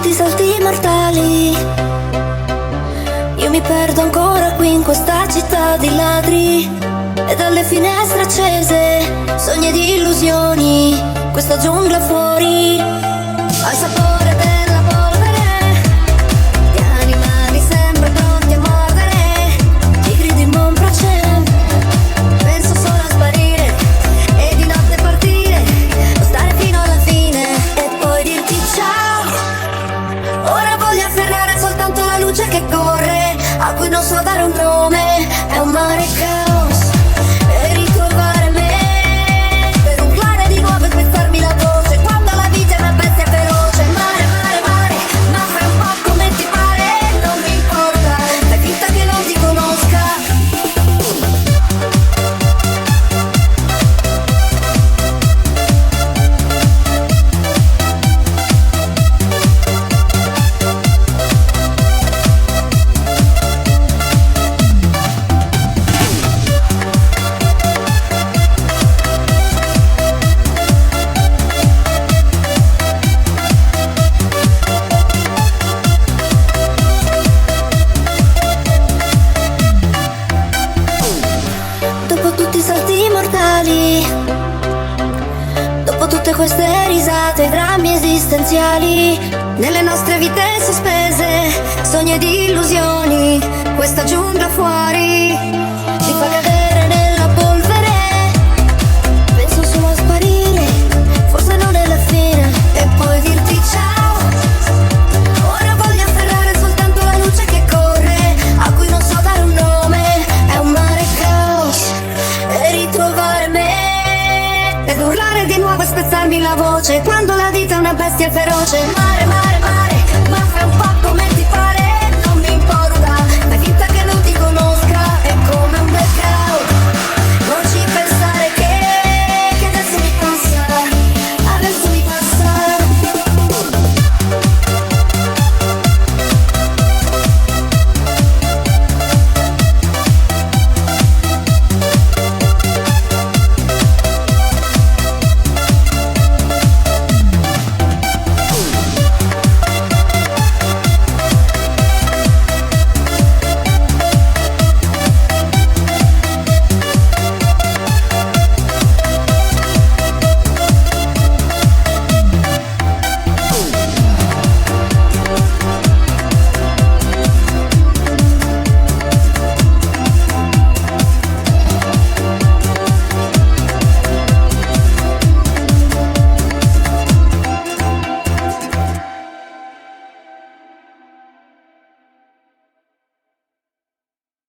tutti i salti mortali. Io mi perdo ancora qui in questa città di ladri, e dalle finestre accese sogni di illusioni, questa giungla fuori al sapore della polvere, di animali sempre pronti a mordere, tigri di Monprocem. Penso solo a sparire e di notte partire, o stare fino alla fine e poi dirti ciao. Ora voglio afferrare soltanto la luce che corre, a cui non so dare un nome, è un mare caos, e ritrovare me per urlare di nuovo e spezzarmi la voce quando la vita è una bestia feroce. Mare, mare, mare, ma fai un po' come ti pare, non mi importa, fai finta che non ti conosca. Dopo tutti i salti mortali, dopo tutte queste risate, drammi esistenziali, nelle nostre vite sospese, sogni ed illusioni, questa giungla fuori ti fa cadere nella polvere. Penso solo a sparire, forse non è la fine, e poi dirti ciao. Ora voglio afferrare soltanto la luce che corre, a cui non so dare un nome, è un mare caos, e ritrovare me ed urlare di nuovo e spezzarmi la voce quando la vita è una bestia feroce.